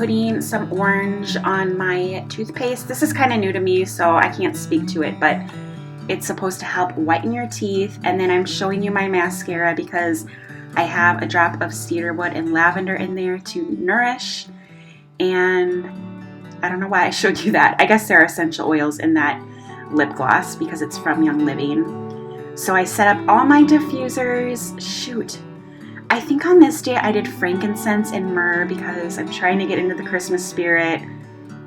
putting some orange on my toothpaste. This is kind of new to me, so I can't speak to it, but it's supposed to help whiten your teeth. And then I'm showing you my mascara because I have a drop of cedarwood and lavender in there to nourish. And I don't know why I showed you that. I guess there are essential oils in that lip gloss because it's from Young Living. So I set up all my diffusers. Shoot. I think on this day I did frankincense and myrrh because I'm trying to get into the Christmas spirit,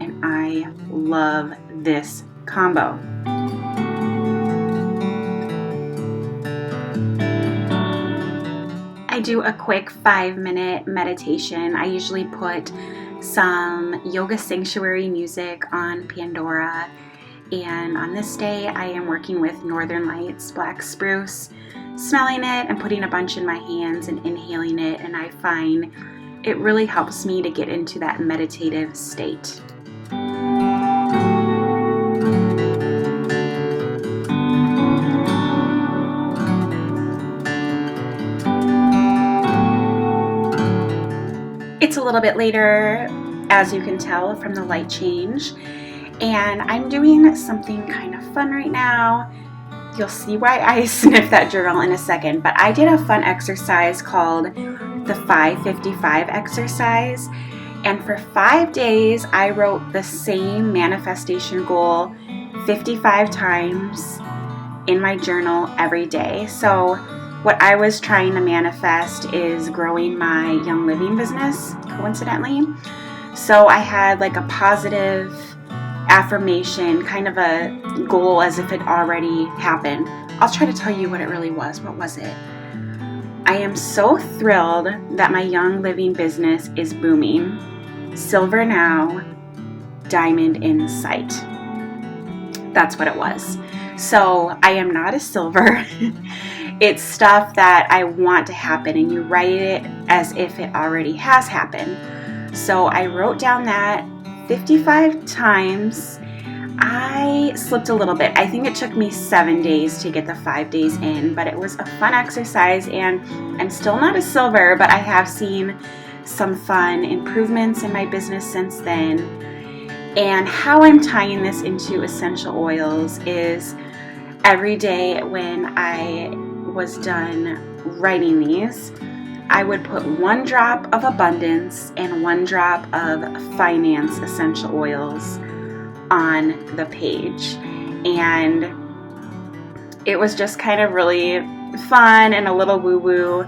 and I love this combo. I do a quick 5-minute meditation. I usually put some yoga sanctuary music on Pandora, and on this day I am working with Northern Lights black spruce, smelling it and putting a bunch in my hands and inhaling it, and I find it really helps me to get into that meditative state. It's a little bit later, as you can tell from the light change, and I'm doing something kind of fun right now. You'll see why I sniffed that journal in a second, but I did a fun exercise called the 555 exercise, and for 5 days I wrote the same manifestation goal 55 times in my journal every day. So what I was trying to manifest is growing my Young Living business, coincidentally. So I had like a positive affirmation, kind of a goal as if it already happened. I'll try to tell you what it really was. What was it? I am so thrilled that my Young Living business is booming. Silver now, diamond in sight. That's what it was. So I am not a silver. It's stuff that I want to happen, and you write it as if it already has happened. So I wrote down that 55 times. I slipped a little bit. I think it took me 7 days to get the 5 days in, but it was a fun exercise, and I'm still not a silver, but I have seen some fun improvements in my business since then. And how I'm tying this into essential oils is every day when I was done writing these, I would put 1 drop of abundance and 1 drop of finance essential oils on the page, and it was just kind of really fun and a little woo-woo,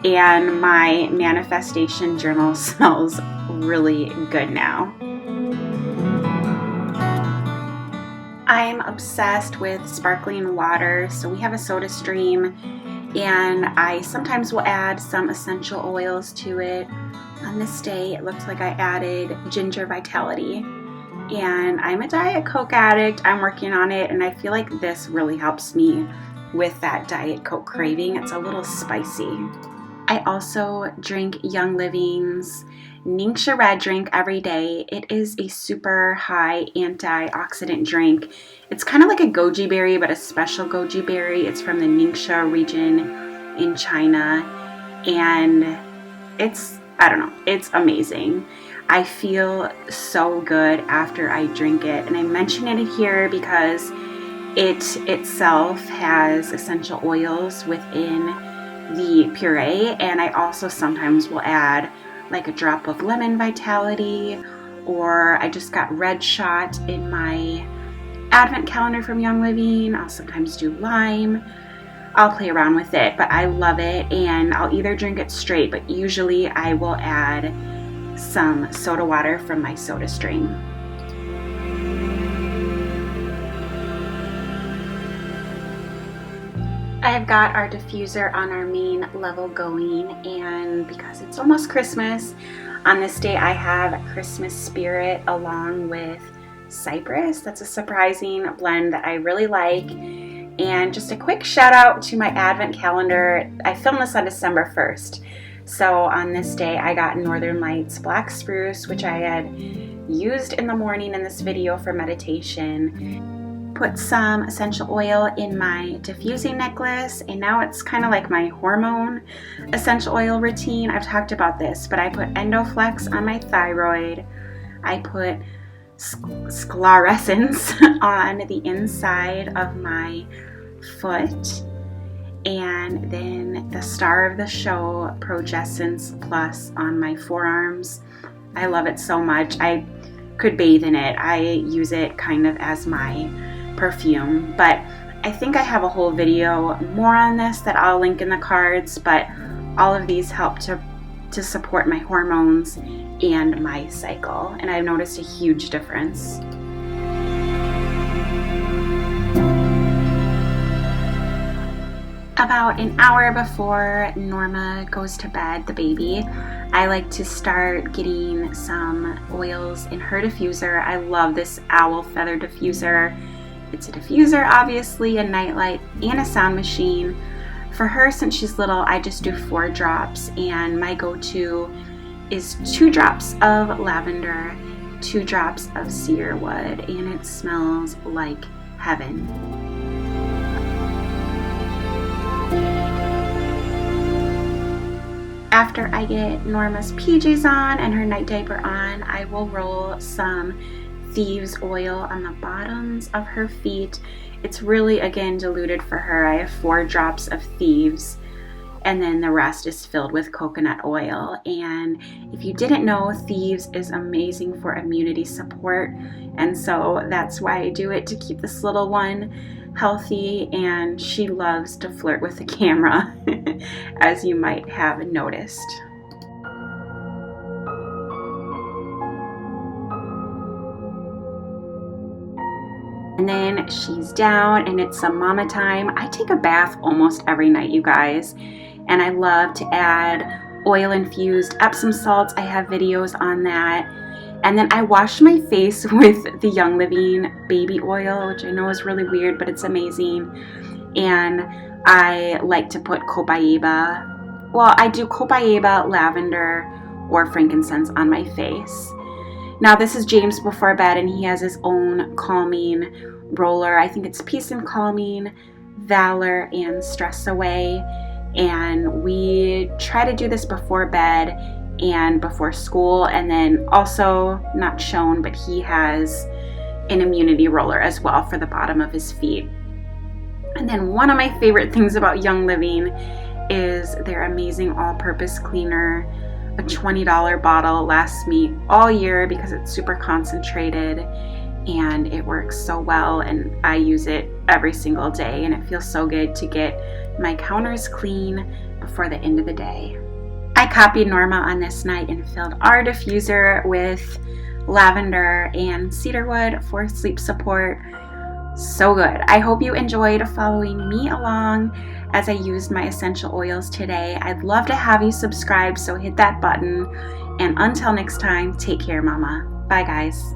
and my manifestation journal smells really good now. I'm obsessed with sparkling water, so we have a soda stream, and I sometimes will add some essential oils to it. On this day, it looks like I added ginger vitality, and I'm a Diet Coke addict. I'm working on it, and I feel like this really helps me with that Diet Coke craving. It's a little spicy. I also drink Young Living's Ningxia Red drink every day. It is a super high antioxidant drink. It's kind of like a goji berry, but a special goji berry. It's from the Ningxia region in China, and it's amazing. I feel so good after I drink it, and I mention it here because it itself has essential oils within the puree, and I also sometimes will add like a drop of lemon vitality, or I just got red shot in my advent calendar from Young Living. I'll sometimes do lime. I'll play around with it, but I love it, and I'll either drink it straight, but usually I will add some soda water from my soda stream. I've got our diffuser on our main level going, and because it's almost Christmas, on this day I have Christmas Spirit along with Cypress. That's a surprising blend that I really like. And just a quick shout out to my advent calendar. I filmed this on December 1st. So on this day I got Northern Lights black spruce, which I had used in the morning in this video for meditation. put some essential oil in my diffusing necklace, and now it's kind of like my hormone essential oil routine. I've talked about this, but I put Endoflex on my thyroid. I put sclerescence on the inside of my foot, and then the star of the show, Progessence Plus, on my forearms. I love it so much. I could bathe in it. I use it kind of as my perfume, but I think I have a whole video more on this that I'll link in the cards, but all of these help to support my hormones and my cycle, and I've noticed a huge difference. About an hour before Norma goes to bed, the baby, I like to start getting some oils in her diffuser. I love this owl feather diffuser. It's a diffuser, obviously, a nightlight, and a sound machine. For her, since she's little, I just do 4 drops, and my go-to is 2 drops of lavender, 2 drops of cedarwood, and it smells like heaven. After I get Norma's PJs on and her night diaper on, I will roll some Thieves oil on the bottoms of her feet. It's really, again, diluted for her. I have 4 drops of Thieves, and then the rest is filled with coconut oil. And if you didn't know, Thieves is amazing for immunity support, and so that's why I do it, to keep this little one healthy, and she loves to flirt with the camera, as you might have noticed. And then she's down and it's some mama time. I take a bath almost every night, you guys, and I love to add oil infused Epsom salts. I have videos on that. And then I wash my face with the Young Living baby oil, which I know is really weird, but it's amazing. And I like to put copaiba. Well, I do copaiba, lavender, or frankincense on my face. Now, this is James before bed, and he has his own calming roller. I think it's Peace and Calming, Valor, and Stress Away. And we try to do this before bed and before school, and then also, not shown, but he has an immunity roller as well for the bottom of his feet. And then one of my favorite things about Young Living is their amazing all-purpose cleaner. A $20 bottle lasts me all year because it's super concentrated and it works so well, and I use it every single day, and it feels so good to get my counters clean before the end of the day. I copied Norma on this night and filled our diffuser with lavender and cedarwood for sleep support. So good. I hope you enjoyed following me along as I used my essential oils today. I'd love to have you subscribe, so hit that button. And until next time, take care, Mama. Bye, guys.